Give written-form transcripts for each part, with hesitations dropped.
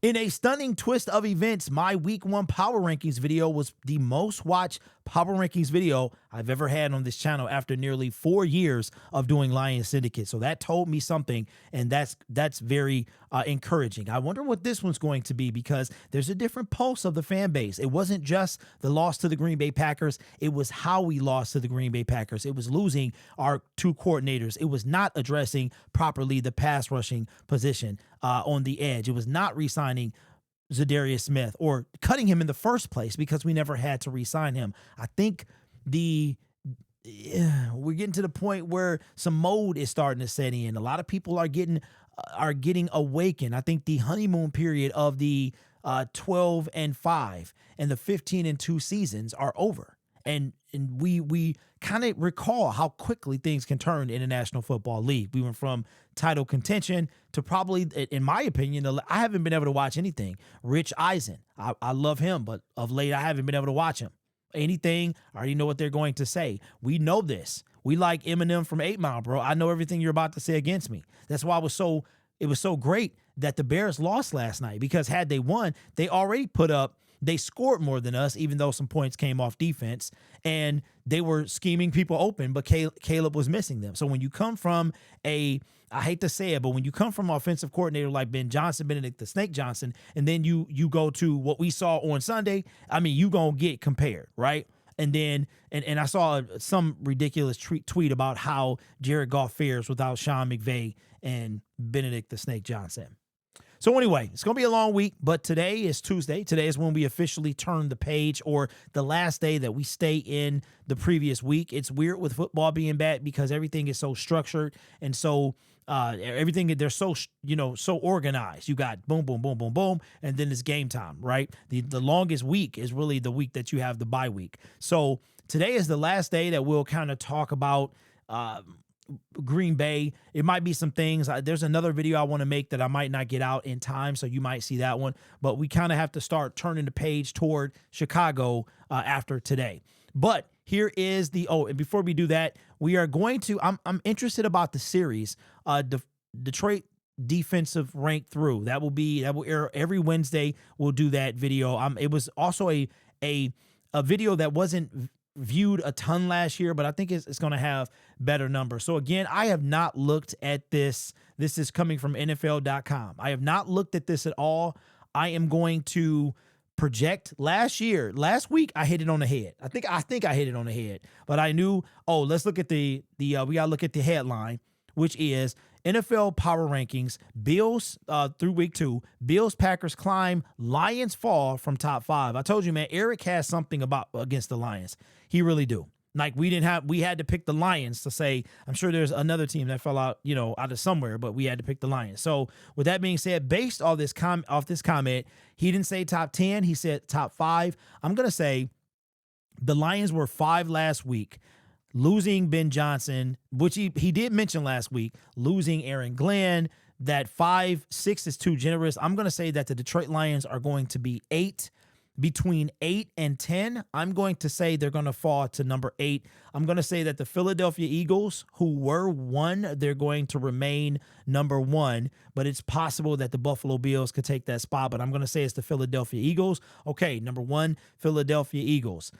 In a stunning twist of events, my week 1 power rankings video was the most watched power rankings video I've ever had on this channel after nearly 4 years of doing Lions Syndicate. So that told me something, and that's very encouraging. I wonder what this one's going to be, because there's a different pulse of the fan base. It wasn't just the loss to the Green Bay Packers. It was how we lost to the Green Bay Packers. It was losing our 2 coordinators. It was not addressing properly the pass rushing position on the edge. It was not re-signing Zadarius Smith or cutting him in the first place, because we never had to re-sign him. I think we're getting to the point where some mode is starting to set in. A lot of people are getting awakened. I think the honeymoon period of the 12-5 and the 15-2 seasons are over. And we kind of recall how quickly things can turn in the National Football League. We went from title contention to, probably, in my opinion, I haven't been able to watch anything. Rich Eisen, I love him, but of late I haven't been able to watch him. Anything, I already know what they're going to say. We know this. We like Eminem from 8 Mile, bro. I know everything you're about to say against me. That's why it was so great that the Bears lost last night, because had they won, they scored more than us, even though some points came off defense, and they were scheming people open, but Caleb was missing them. So when you come from I hate to say it, but when you come from an offensive coordinator like Ben Johnson, Benedict the Snake Johnson, and then you go to what we saw on Sunday, I mean, you gonna get compared, right? And then, and I saw some ridiculous tweet about how Jared Goff fares without Sean McVay and Benedict the Snake Johnson. So anyway, it's going to be a long week, but today is Tuesday. Today is when we officially turn the page, or the last day that we stay in the previous week. It's weird with football being back, because everything is so structured, and so everything, they're so organized. You got boom, boom, boom, boom, boom, and then it's game time, right? The longest week is really the week that you have the bye week. So today is the last day that we'll kind of talk about Green Bay. It might be some things. There's another video I want to make that I might not get out in time, so you might see that one. But we kind of have to start turning the page toward Chicago after today. But here is and before we do that, we are going to, I'm interested about the series, Detroit defensive rank through. That will air every Wednesday. We'll do that video. It was also a video that wasn't viewed a ton last year, but I think it's going to have better numbers. So again, I have not looked at this. This is coming from NFL.com. I have not looked at this at all. I am going to project last week. I hit it on the head. I think I hit it on the head, but I knew, let's look at we got to look at the headline, which is NFL Power Rankings, Bills through week 2, Bills, Packers climb, Lions fall from top 5. I told you, man, Eric has something against the Lions. He really do. Like, we had to pick the Lions to say, I'm sure there's another team that fell out, out of somewhere, but we had to pick the Lions. So with that being said, based off this comment, he didn't say top 10. He said top 5. I'm going to say the Lions were 5 last week, losing Ben Johnson, which he did mention last week, losing Aaron Glenn. That 5-6 is too generous. I'm going to say that the Detroit Lions are going to be 8. Between 8 and 10, I'm going to say they're going to fall to number 8. I'm going to say that the Philadelphia Eagles, who were 1, they're going to remain number 1, but it's possible that the Buffalo Bills could take that spot, but I'm going to say it's the Philadelphia Eagles. Okay, number 1, Philadelphia Eagles.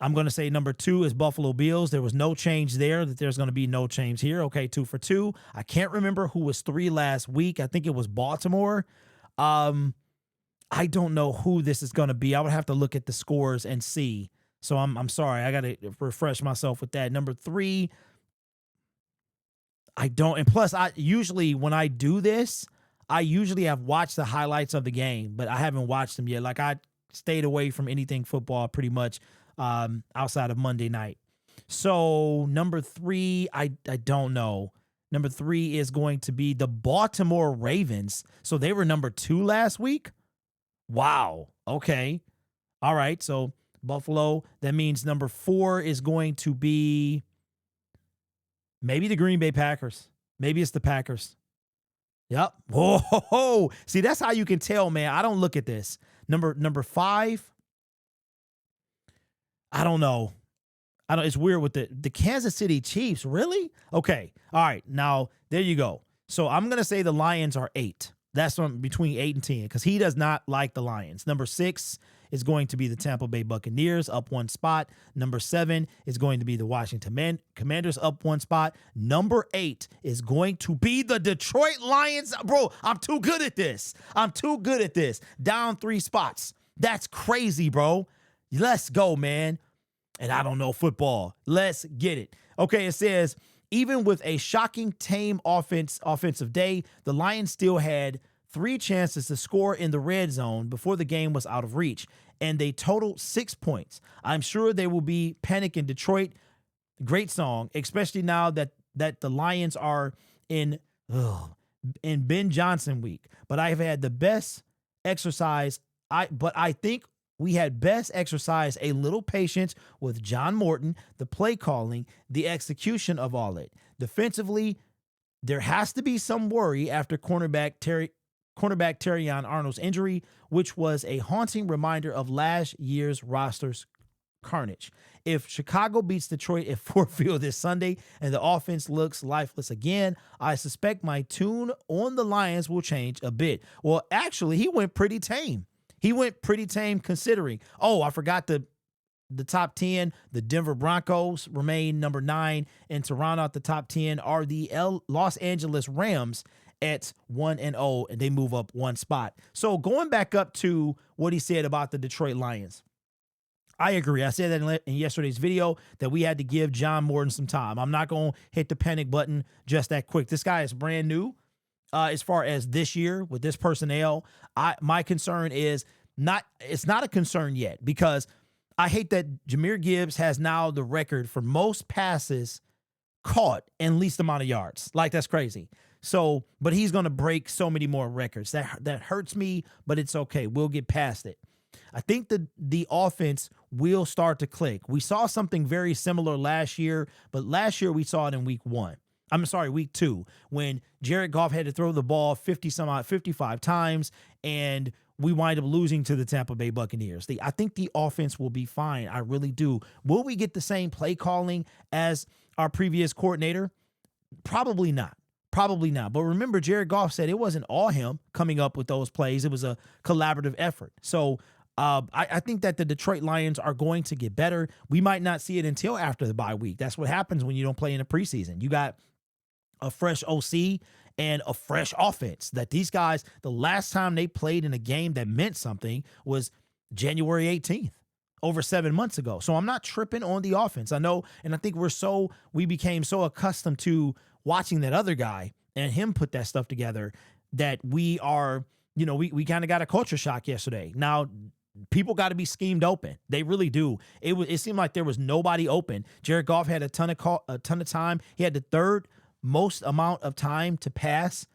I'm going to say number 2 is Buffalo Bills. There was no change there, that there's going to be no change here. Okay, 2 for 2. I can't remember who was 3 last week. I think it was Baltimore. I don't know who this is going to be. I would have to look at the scores and see. So I'm sorry. I got to refresh myself with that. Number 3, I don't. And plus, when I do this, I usually have watched the highlights of the game, but I haven't watched them yet. Like, I stayed away from anything football pretty much outside of Monday night. So number 3, I don't know. Number 3 is going to be the Baltimore Ravens. So they were number 2 last week. Wow. Okay. All right. So Buffalo, that means number 4 is going to be maybe the Green Bay Packers. Maybe it's the Packers. Yep. Whoa. See, that's how you can tell, man. I don't look at this. Number 5. I don't know. It's weird with the Kansas City Chiefs. Really? Okay. All right. Now, there you go. So I'm going to say the Lions are 8. That's from between 8 and 10 because he does not like the Lions. Number 6 is going to be the Tampa Bay Buccaneers, up 1 spot. Number 7 is going to be the Washington Commanders, up 1 spot. Number 8 is going to be the Detroit Lions. Bro, I'm too good at this. Down 3 spots. That's crazy, bro. Let's go, man. And I don't know football. Let's get it. Okay, it says, even with a shocking tame offensive day, the Lions still had 3 chances to score in the red zone before the game was out of reach, and they totaled 6 points. I'm sure they will be panic in Detroit. Great song, especially now that the Lions are in Ben Johnson week. But I have had the best exercise. I think we had best exercise a little patience with John Morton, the play calling, the execution of all it. Defensively, there has to be some worry after cornerback Terrion Arnold's injury, which was a haunting reminder of last year's roster's carnage. If Chicago beats Detroit at Ford Field this Sunday and the offense looks lifeless again, I suspect my tune on the Lions will change a bit. Well, actually, he went pretty tame. Considering. Oh, I forgot the top 10. The Denver Broncos remain number 9, and Toronto at the top 10 are the Los Angeles Rams at 1-0, and they move up 1 spot. So going back up to what he said about the Detroit Lions, I agree. I said that in yesterday's video that we had to give John Morton some time. I'm not going to hit the panic button just that quick. This guy is brand new. As far as this year with this personnel, my concern is it's not a concern yet because I hate that Jahmyr Gibbs has now the record for most passes caught and least amount of yards. Like, that's crazy. So, but he's going to break so many more records. That hurts me, but it's okay. We'll get past it. I think the offense will start to click. We saw something very similar last year, but last year we saw it in week 2, when Jared Goff had to throw the ball 55 times, and we wind up losing to the Tampa Bay Buccaneers. I think the offense will be fine. I really do. Will we get the same play calling as our previous coordinator? Probably not. But remember, Jared Goff said it wasn't all him coming up with those plays. It was a collaborative effort. So I think that the Detroit Lions are going to get better. We might not see it until after the bye week. That's what happens when you don't play in the preseason. You got a fresh OC and a fresh offense. That these guys, the last time they played in a game that meant something was January 18th, over 7 months ago. So I'm not tripping on the offense. I know, and I think we became so accustomed to watching that other guy and him put that stuff together that we are, we kind of got a culture shock yesterday. Now, people got to be schemed open. They really do. It seemed like there was nobody open. Jared Goff had a ton of time. He had the third most amount of time to pass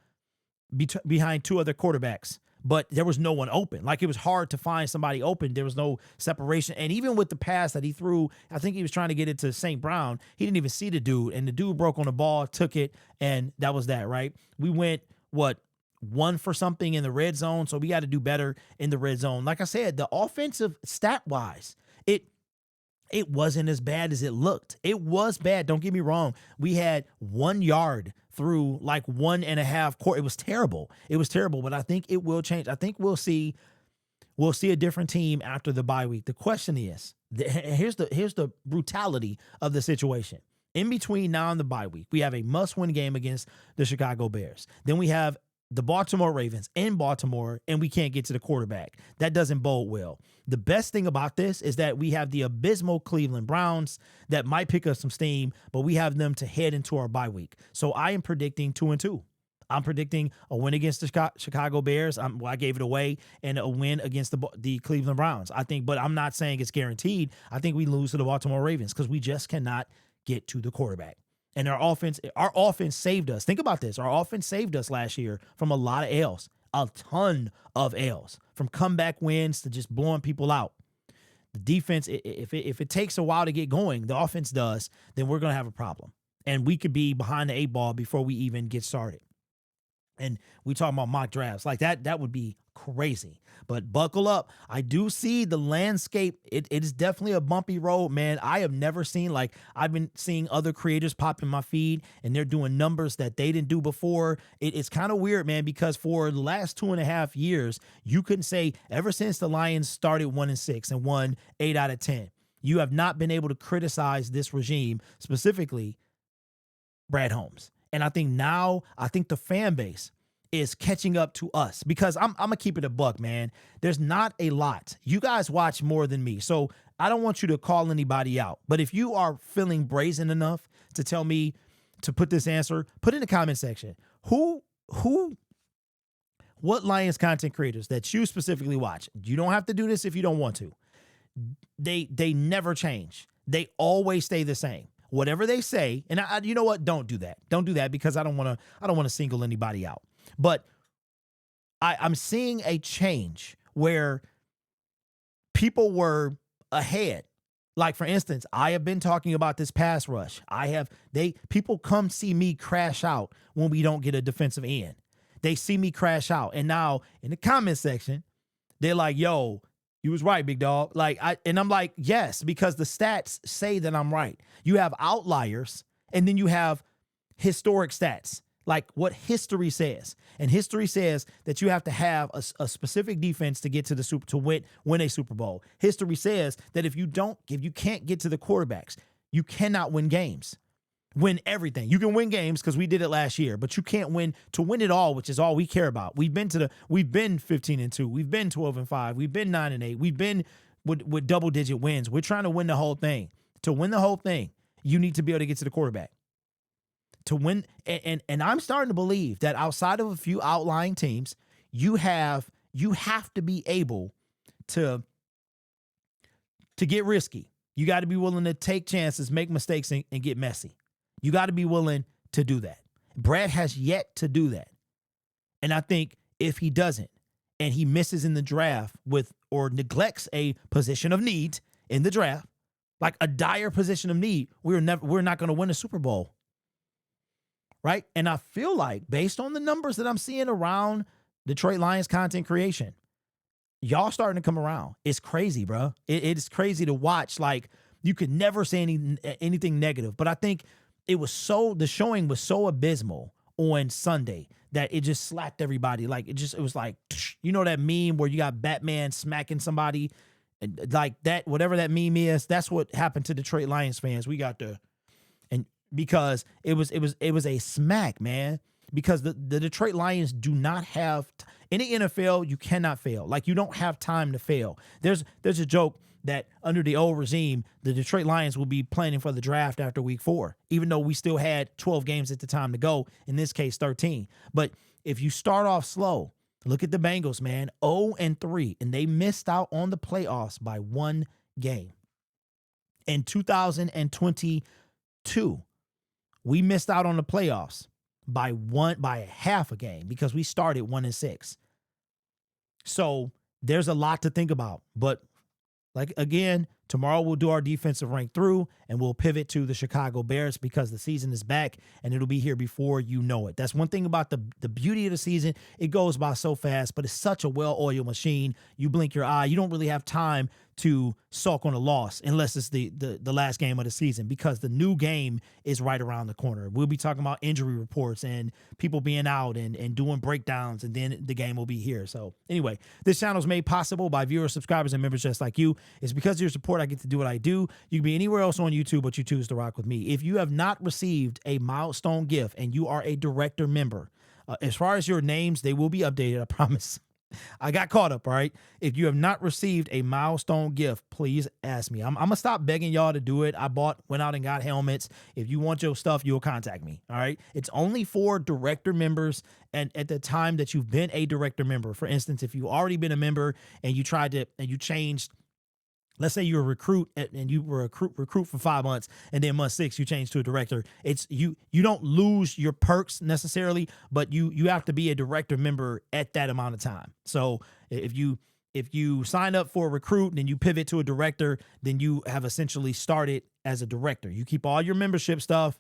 behind 2 other quarterbacks, but there was no one open. Like, it was hard to find somebody open. There was no separation. And even with the pass that he threw, I think he was trying to get it to St. Brown. He didn't even see the dude, and the dude broke on the ball, took it, and that was that, right? We went, 1 for something in the red zone, so we got to do better in the red zone. Like I said, the offensive stat-wise, it wasn't as bad as it looked. It was bad. Don't get me wrong. We had 1 yard through like 1.5 quarters. It was terrible, but I think it will change. I think we'll see a different team after the bye week. The question is, here's the brutality of the situation. In between now and the bye week, we have a must-win game against the Chicago Bears. Then we have the Baltimore Ravens in Baltimore, and we can't get to the quarterback. That doesn't bode well. The best thing about this is that we have the abysmal Cleveland Browns that might pick up some steam, but we have them to head into our bye week. So I am predicting 2-2. I'm predicting a win against the Chicago Bears. I gave it away, and a win against the Cleveland Browns. I think, but I'm not saying it's guaranteed. I think we lose to the Baltimore Ravens because we just cannot get to the quarterback. And our offense saved us. Think about this. Our offense saved us last year from a lot of L's, a ton of L's, from comeback wins to just blowing people out. The defense, if it takes a while to get going, the offense does, then we're going to have a problem. And we could be behind the 8 ball before we even get started. and we talking about mock drafts like that would be crazy. But buckle up. I do see the landscape. It is definitely a bumpy road, man. I have never seen, like, I've been seeing other creators pop in my feed and they're doing numbers that they didn't do before. It's kind of weird, man, because for the last 2.5 years, you couldn't say, ever since the Lions started 1-6 and won 8 out of 10, you have not been able to criticize this regime, specifically Brad Holmes. And I think now, the fan base is catching up to us, because I'm gonna keep it a buck, man. There's not a lot. You guys watch more than me, so I don't want you to call anybody out. But if you are feeling brazen enough to tell me to put this answer, put in the comment section. What Lions content creators that you specifically watch? You don't have to do this if you don't want to. They never change. They always stay the same. Whatever they say, and you know what? Don't do that. Don't do that, because I don't want to single anybody out. But I'm seeing a change where people were ahead. Like, for instance, I have been talking about this pass rush. People come see me crash out when we don't get a defensive end. They see me crash out. And now in the comment section, they're like, yo, you was right, big dog. And I'm like, yes, because the stats say that I'm right. You have outliers, and then you have historic stats, like what history says. And history says that you have to have a specific defense to get to the to win a Super Bowl. History says that if you can't get to the quarterbacks, you cannot win games. Win everything. You can win games, because we did it last year, but you can't win to win it all, which is all we care about. We've been 15-2. We've been 12-5. We've been 9-8. We've been with double-digit wins. We're trying to win the whole thing. To win the whole thing, you need to be able to get to the quarterback. To win, and I'm starting to believe that outside of a few outlying teams, you have to be able to get risky. You got to be willing to take chances, make mistakes, and get messy. You got to be willing to do that. Brad has yet to do that. And I think if he doesn't, and he misses in the draft or neglects a position of need in the draft, like a dire position of need, we're not going to win a Super Bowl. Right? And I feel like, based on the numbers that I'm seeing around Detroit Lions content creation, y'all starting to come around. It's crazy, bro. It is crazy to watch. Like, you could never say anything negative, but I think the showing was so abysmal on Sunday that it just slapped everybody. Like, it was like, you know, that meme where you got Batman smacking somebody, and like that, whatever that meme is, that's what happened to Detroit Lions fans. Because it was a smack, man. Because the Detroit Lions do not have in the NFL, you cannot fail. Like, you don't have time to fail. There's a joke that under the old regime, the Detroit Lions will be planning for the draft after week 4, even though we still had 12 games at the time to go, in this case 13. But if you start off slow, look at the Bengals, man, 0-3, and they missed out on the playoffs by 1 game. In 2022, we missed out on the playoffs by half a game, because we started 1-6. So there's a lot to think about. But, like, again, tomorrow we'll do our defensive rank through, and we'll pivot to the Chicago Bears, because the season is back and it'll be here before you know it. That's one thing about the beauty of the season. It goes by so fast, but it's such a well-oiled machine. You blink your eye, you don't really have time to sulk on a loss unless it's the last game of the season, because the new game is right around the corner. We'll be talking about injury reports and people being out and doing breakdowns, and then the game will be here. So anyway, this channel is made possible by viewers, subscribers, and members just like you. It's because of your support I get to do what I do. You can be anywhere else on YouTube, but you choose to rock with me. If you have not received a milestone gift and you are a director member, as far as your names, they will be updated, I promise. I got caught up, all right? If you have not received a milestone gift, please ask me. I'm going to stop begging y'all to do it. Went out and got helmets. If you want your stuff, you'll contact me, all right? It's only for director members, and at the time that you've been a director member. For instance, if you've already been a member and you changed, let's say you're a recruit and you were a recruit for 5 months, and then month 6 you change to a director. It's you don't lose your perks necessarily, but you have to be a director member at that amount of time. So if you sign up for a recruit and then you pivot to a director, then you have essentially started as a director. You keep all your membership stuff,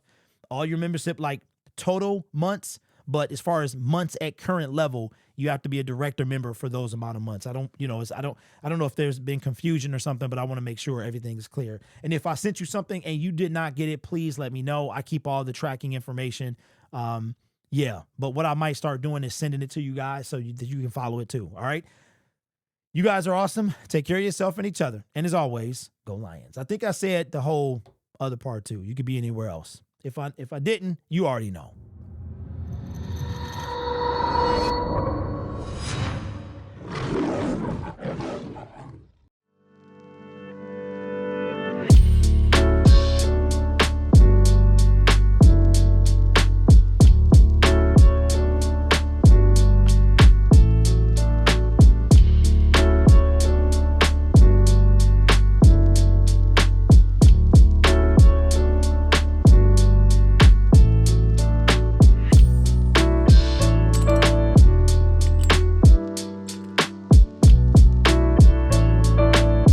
all your membership like total months, But as far as months at current level, you have to be a director member for those amount of months. I don't know if there's been confusion or something, but I want to make sure everything is clear. And if I sent you something and you did not get it, please let me know. I keep all the tracking information. Yeah, but what I might start doing is sending it to you guys so that you can follow it too. All right. You guys are awesome. Take care of yourself and each other. And as always, go Lions. I think I said the whole other part too. You could be anywhere else. If I didn't, you already know.